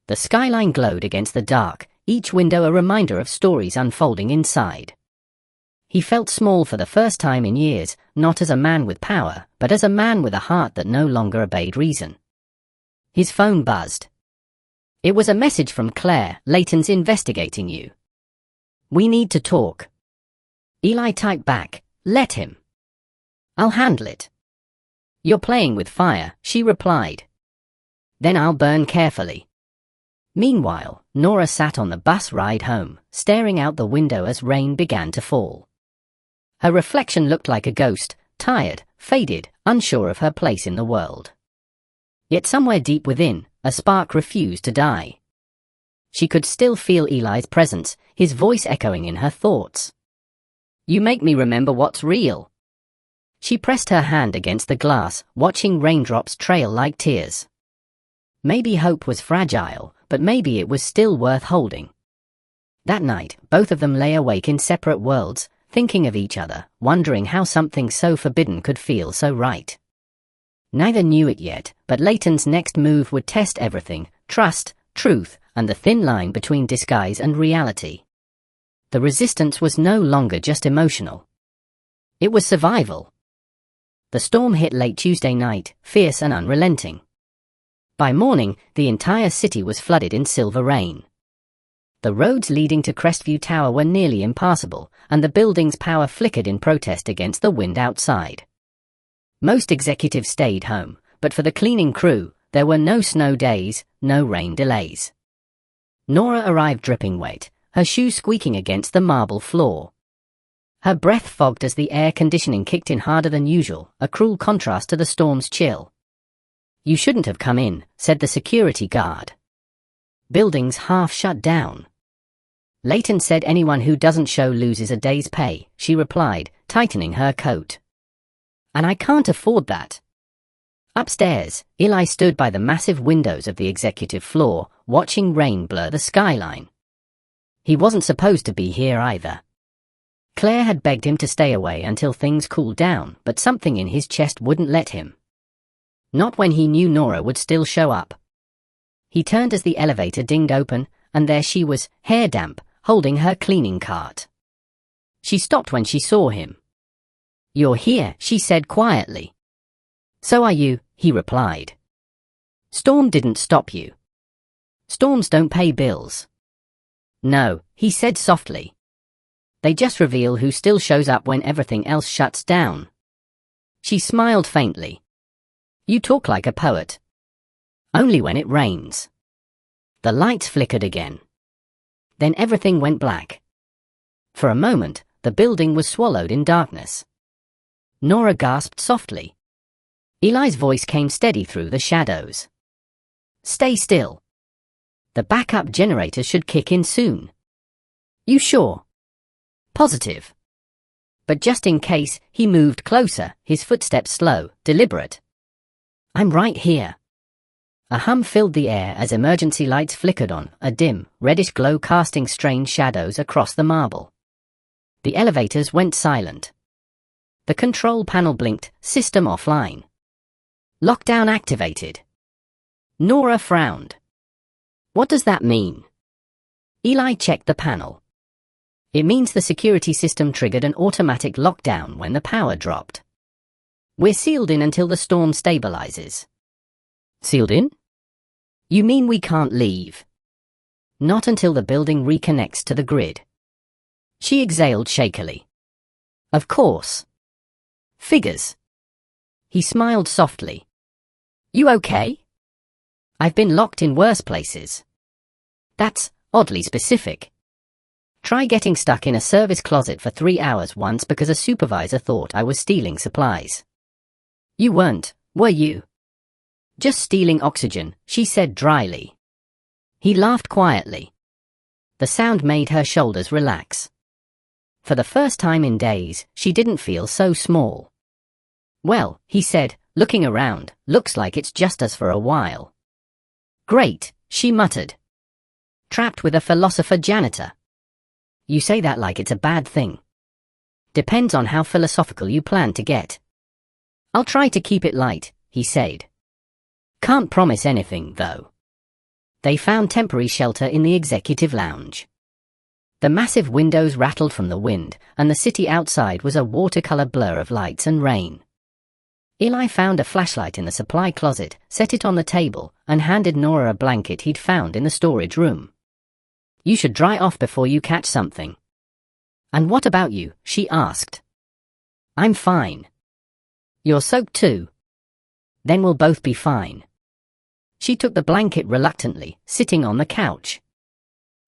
The skyline glowed against the dark, each window a reminder of stories unfolding inside. He felt small for the first time in years, not as a man with power, but as a man with a heart that no longer obeyed reason. His phone buzzed. It was a message from Claire. "Leighton's investigating you. We need to talk." Eli typed back, "Let him. I'll handle it." "You're playing with fire," she replied. "Then I'll burn carefully." Meanwhile, Nora sat on the bus ride home, staring out the window as rain began to fall. Her reflection looked like a ghost, tired, faded, unsure of her place in the world. Yet somewhere deep within, a spark refused to die. She could still feel Eli's presence, his voice echoing in her thoughts. "You make me remember what's real." She pressed her hand against the glass, watching raindrops trail like tears. Maybe hope was fragile, but maybe it was still worth holding. That night, both of them lay awake in separate worlds, thinking of each other, wondering how something so forbidden could feel so right. Neither knew it yet, but Leighton's next move would test everything: trust, truth, and the thin line between disguise and reality. The resistance was no longer just emotional. It was survival. The storm hit late Tuesday night, fierce and unrelenting. By morning, the entire city was flooded in silver rain. The roads leading to Crestview Tower were nearly impassable, and the building's power flickered in protest against the wind outside. Most executives stayed home, but for the cleaning crew, there were no snow days, no rain delays. Nora arrived dripping wet, her shoes squeaking against the marble floor. Her breath fogged as the air conditioning kicked in harder than usual, a cruel contrast to the storm's chill. "You shouldn't have come in," said the security guard. "Building's half shut down." "Leighton said anyone who doesn't show loses a day's pay," she replied, tightening her coat. "And I can't afford that." Upstairs, Eli stood by the massive windows of the executive floor, watching rain blur the skyline. He wasn't supposed to be here either. Claire had begged him to stay away until things cooled down, but something in his chest wouldn't let him. Not when he knew Nora would still show up. He turned as the elevator dinged open, and there she was, hair damp, holding her cleaning cart. She stopped when she saw him. "You're here," she said quietly. "So are you," he replied. "Storm didn't stop you." "Storms don't pay bills." "No," he said softly. "They just reveal who still shows up when everything else shuts down." She smiled faintly. "You talk like a poet." "Only when it rains." The lights flickered again. Then everything went black. For a moment, the building was swallowed in darkness. Nora gasped softly. Eli's voice came steady through the shadows. "Stay still. The backup generators should kick in soon." "You sure?" "Positive." But just in case, he moved closer, his footsteps slow, deliberate. "I'm right here." A hum filled the air as emergency lights flickered on, a dim, reddish glow casting strange shadows across the marble. The elevators went silent. The control panel blinked, system offline. "Lockdown activated." Nora frowned. "What does that mean?" Eli checked the panel. "It means the security system triggered an automatic lockdown when the power dropped. We're sealed in until the storm stabilizes." "Sealed in? You mean we can't leave?" "Not until the building reconnects to the grid." She exhaled shakily. "Of course. Figures." He smiled softly. "You okay?" "I've been locked in worse places." "That's oddly specific." "Try getting stuck in a service closet for 3 hours once because a supervisor thought I was stealing supplies." "You weren't, were you?" "Just stealing oxygen," she said dryly. He laughed quietly. The sound made her shoulders relax. For the first time in days, she didn't feel so small. "Well," he said, looking around, "looks like it's just us for a while." "Great," she muttered. "Trapped with a philosopher janitor." "You say that like it's a bad thing." "Depends on how philosophical you plan to get." "I'll try to keep it light," he said. "Can't promise anything, though." They found temporary shelter in the executive lounge. The massive windows rattled from the wind, and the city outside was a watercolor blur of lights and rain. Eli found a flashlight in the supply closet, set it on the table, and handed Nora a blanket he'd found in the storage room. "You should dry off before you catch something." "And what about you?" she asked. "I'm fine." "You're soaked too." "Then we'll both be fine." She took the blanket reluctantly, sitting on the couch.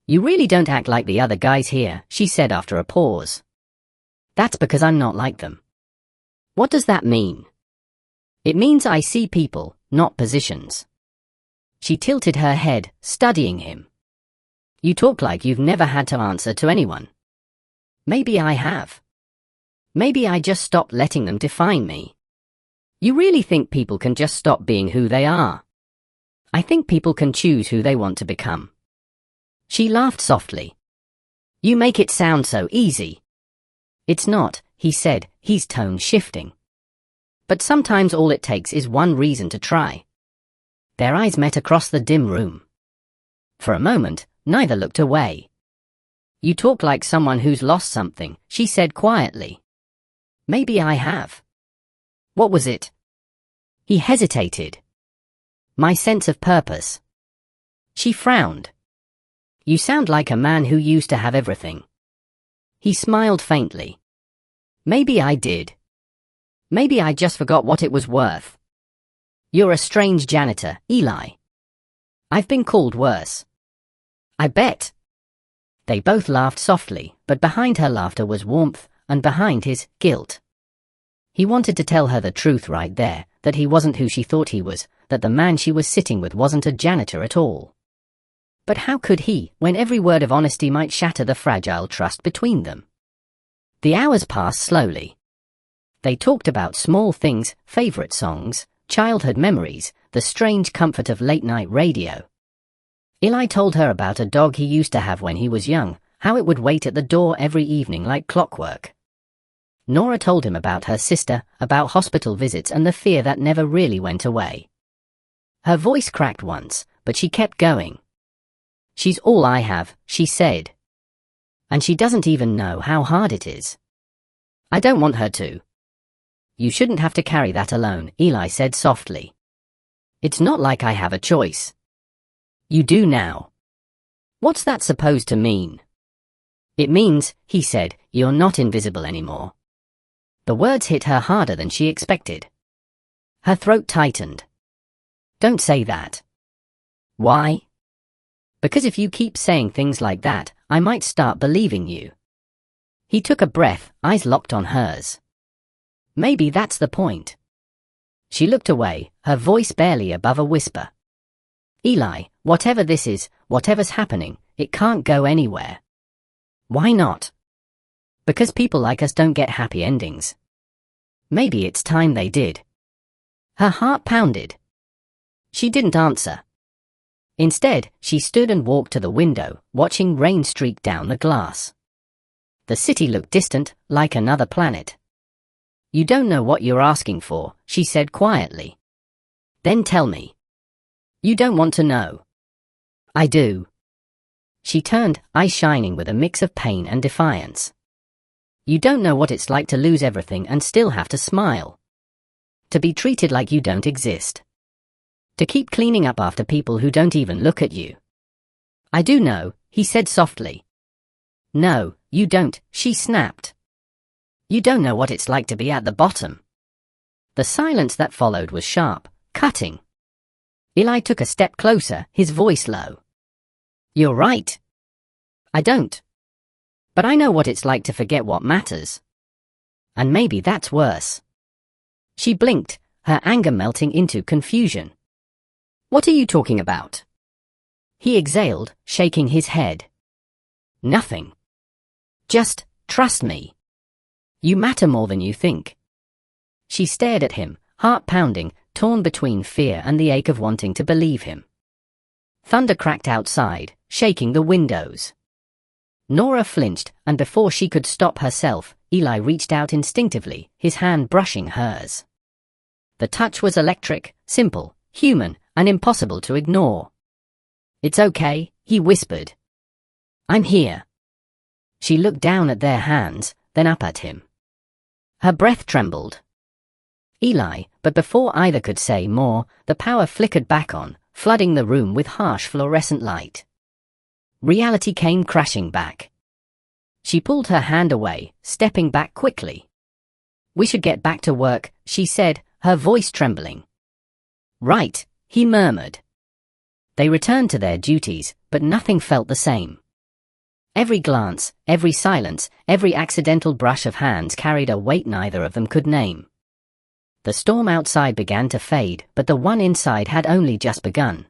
"You really don't act like the other guys here," she said after a pause. "That's because I'm not like them." "What does that mean?" "It means I see people, not positions." She tilted her head, studying him. "You talk like you've never had to answer to anyone." "Maybe I have. Maybe I just stopped letting them define me." "You really think people can just stop being who they are?" "I think people can choose who they want to become." She laughed softly. "You make it sound so easy." "It's not," he said, his tone shifting. "But sometimes all it takes is one reason to try." Their eyes met across the dim room. For a moment, neither looked away. "You talk like someone who's lost something," she said quietly. "Maybe I have." "What was it?" He hesitated. "My sense of purpose." She frowned. "You sound like a man who used to have everything." He smiled faintly. "Maybe I did. Maybe I just forgot what it was worth." "You're a strange janitor, Eli. I've been called worse." "I bet." They both laughed softly, but behind her laughter was warmth, and behind his, guilt. He wanted to tell her the truth right there, that he wasn't who she thought he was, that the man she was sitting with wasn't a janitor at all. But how could he, when every word of honesty might shatter the fragile trust between them? The hours passed slowly. They talked about small things, favorite songs, childhood memories, the strange comfort of late-night radio. Eli told her about a dog he used to have when he was young, how it would wait at the door every evening like clockwork. Nora told him about her sister, about hospital visits and the fear that never really went away. Her voice cracked once, but she kept going. "She's all I have," she said. "And she doesn't even know how hard it is. I don't want her to." "You shouldn't have to carry that alone," Eli said softly. "It's not like I have a choice." "You do now." "What's that supposed to mean?" "It means," he said, "you're not invisible anymore." The words hit her harder than she expected. Her throat tightened. "Don't say that." "Why?" "Because if you keep saying things like that, I might start believing you." He took a breath, eyes locked on hers. "Maybe that's the point." She looked away, her voice barely above a whisper. "Eli, whatever this is, whatever's happening, it can't go anywhere." "Why not?" "Because people like us don't get happy endings." "Maybe it's time they did." Her heart pounded. She didn't answer. Instead, she stood and walked to the window, watching rain streak down the glass. The city looked distant, like another planet. "You don't know what you're asking for," she said quietly. "Then tell me." "You don't want to know." "I do." She turned, eyes shining with a mix of pain and defiance. "You don't know what it's like to lose everything and still have to smile. To be treated like you don't exist. To keep cleaning up after people who don't even look at you." "I do know," he said softly. "No, you don't," she snapped. "You don't know what it's like to be at the bottom." The silence that followed was sharp, cutting. Eli took a step closer, his voice low. "You're right. I don't. But I know what it's like to forget what matters. And maybe that's worse." She blinked, her anger melting into confusion. "What are you talking about?" He exhaled, shaking his head. "Nothing. Just trust me. You matter more than you think." She stared at him, heart pounding, torn between fear and the ache of wanting to believe him. Thunder cracked outside, shaking the windows. Nora flinched, and before she could stop herself, Eli reached out instinctively, his hand brushing hers. The touch was electric, simple, human, and impossible to ignore. "It's okay," he whispered. "I'm here." She looked down at their hands, then up at him. Her breath trembled. "Eli," but before either could say more, the power flickered back on, flooding the room with harsh fluorescent light. Reality came crashing back. She pulled her hand away, stepping back quickly. "We should get back to work," she said, her voice trembling. "Right," he murmured. They returned to their duties, but nothing felt the same. Every glance, every silence, every accidental brush of hands carried a weight neither of them could name. The storm outside began to fade, but the one inside had only just begun.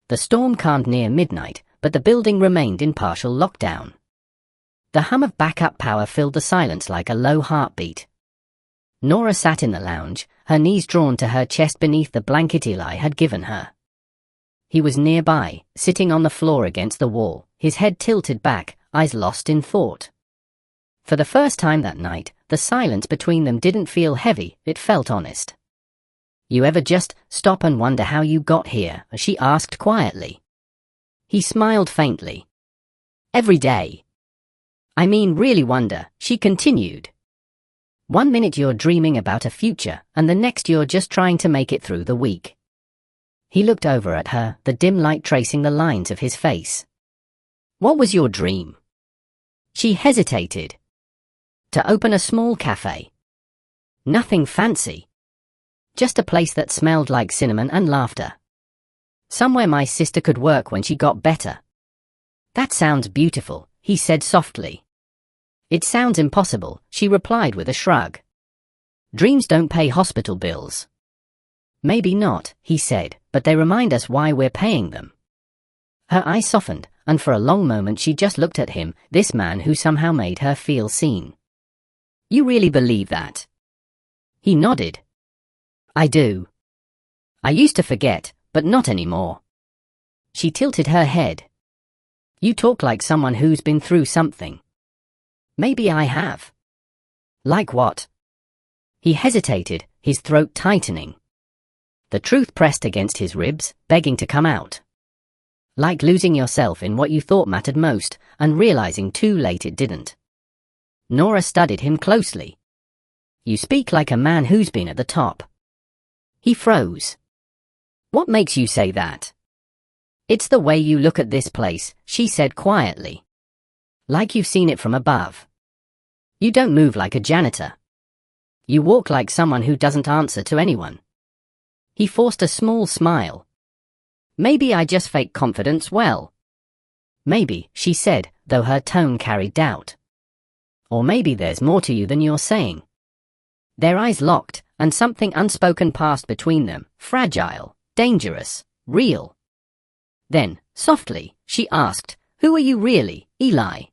The storm calmed near midnight, but the building remained in partial lockdown. The hum of backup power filled the silence like a low heartbeat. Nora sat in the lounge, her knees drawn to her chest beneath the blanket Eli had given her. He was nearby, sitting on the floor against the wall, his head tilted back, eyes lost in thought. For the first time that night, the silence between them didn't feel heavy, it felt honest. "You ever just stop and wonder how you got here?" she asked quietly. He smiled faintly. Every day. I mean, really wonder, she continued. 1 minute you're dreaming about a future, and the next you're just trying to make it through the week. He looked over at her, the dim light tracing the lines of his face. What was your dream? She hesitated. To open a small cafe. Nothing fancy. Just a place that smelled like cinnamon and laughter. Somewhere my sister could work when she got better. That sounds beautiful, he said softly. It sounds impossible, she replied with a shrug. Dreams don't pay hospital bills. Maybe not, he said, but they remind us why we're paying them. Her eyes softened, and for a long moment she just looked at him, this man who somehow made her feel seen. You really believe that? He nodded. I do. I used to forget, but not anymore. She tilted her head. You talk like someone who's been through something. Maybe I have. Like what? He hesitated, his throat tightening. The truth pressed against his ribs, begging to come out. Like losing yourself in what you thought mattered most, and realizing too late it didn't. Nora studied him closely. You speak like a man who's been at the top. He froze. What makes you say that? It's the way you look at this place, she said quietly. Like you've seen it from above. You don't move like a janitor. You walk like someone who doesn't answer to anyone. He forced a small smile. Maybe I just fake confidence well. Maybe, she said, though her tone carried doubt. Or maybe there's more to you than you're saying. Their eyes locked, and something unspoken passed between them, fragile, dangerous, real. Then, softly, she asked, Who are you really, Eli?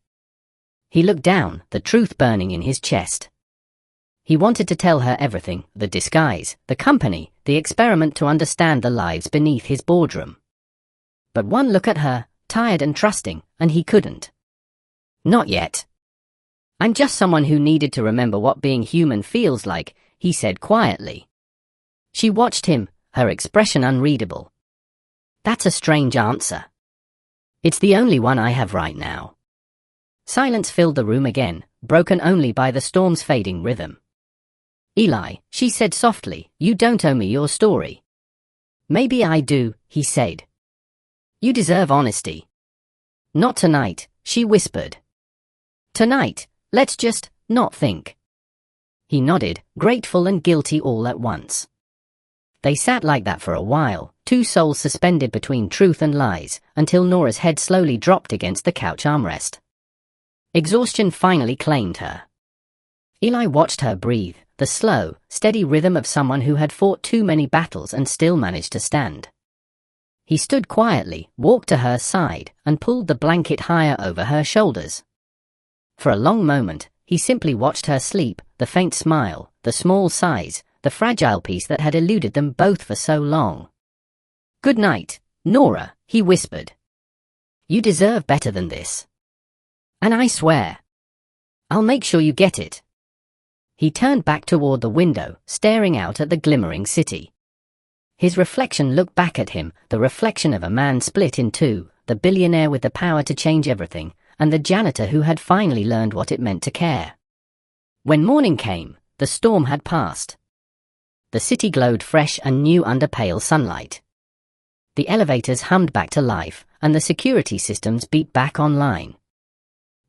He looked down, the truth burning in his chest. He wanted to tell her everything, the disguise, the company, the experiment to understand the lives beneath his boardroom. But one look at her, tired and trusting, and he couldn't. Not yet. I'm just someone who needed to remember what being human feels like, he said quietly. She watched him, her expression unreadable. That's a strange answer. It's the only one I have right now. Silence filled the room again, broken only by the storm's fading rhythm. Eli, she said softly, you don't owe me your story. Maybe I do, he said. You deserve honesty. Not tonight, she whispered. Tonight, let's just not think. He nodded, grateful and guilty all at once. They sat like that for a while, two souls suspended between truth and lies, until Nora's head slowly dropped against the couch armrest. Exhaustion finally claimed her. Eli watched her breathe, the slow, steady rhythm of someone who had fought too many battles and still managed to stand. He stood quietly, walked to her side, and pulled the blanket higher over her shoulders. For a long moment, he simply watched her sleep, the faint smile, the small sighs, the fragile peace that had eluded them both for so long. Good night, Nora, he whispered. You deserve better than this. And I swear, I'll make sure you get it. He turned back toward the window, staring out at the glimmering city. His reflection looked back at him, the reflection of a man split in two, the billionaire with the power to change everything, and the janitor who had finally learned what it meant to care. When morning came, the storm had passed. The city glowed fresh and new under pale sunlight. The elevators hummed back to life, and the security systems beat back online.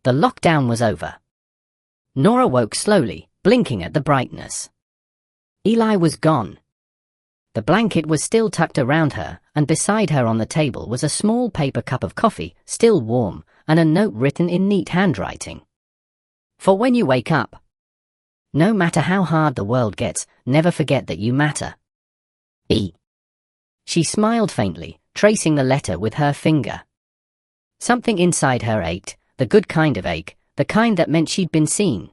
The lockdown was over. Nora woke slowly, blinking at the brightness. Eli was gone. The blanket was still tucked around her, and beside her on the table was a small paper cup of coffee, still warm, and a note written in neat handwriting. For when you wake up. No matter how hard the world gets, never forget that you matter. E. She smiled faintly, tracing the letter with her finger. Something inside her ached, the good kind of ache, the kind that meant she'd been seen.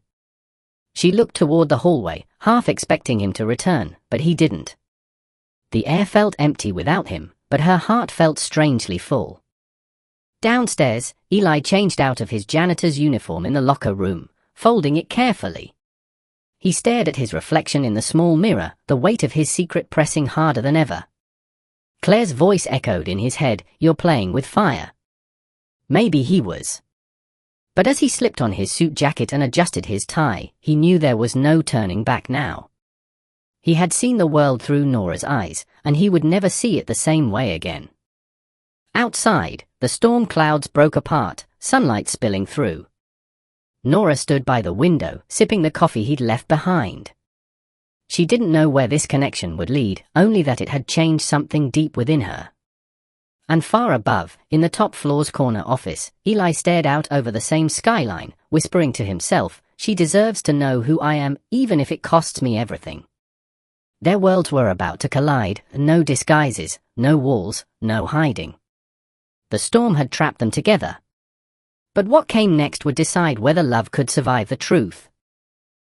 She looked toward the hallway, half expecting him to return, but he didn't. The air felt empty without him, but her heart felt strangely full. Downstairs, Eli changed out of his janitor's uniform in the locker room, folding it carefully. He stared at his reflection in the small mirror, the weight of his secret pressing harder than ever. Claire's voice echoed in his head, "You're playing with fire." Maybe he was. But as he slipped on his suit jacket and adjusted his tie, he knew there was no turning back now. He had seen the world through Nora's eyes, and he would never see it the same way again. Outside, the storm clouds broke apart, sunlight spilling through. Nora stood by the window, sipping the coffee he'd left behind. She didn't know where this connection would lead, only that it had changed something deep within her. And far above, in the top floor's corner office, Eli stared out over the same skyline, whispering to himself, "She deserves to know who I am, even if it costs me everything." Their worlds were about to collide, no disguises, no walls, no hiding. The storm had trapped them together. But what came next would decide whether love could survive the truth.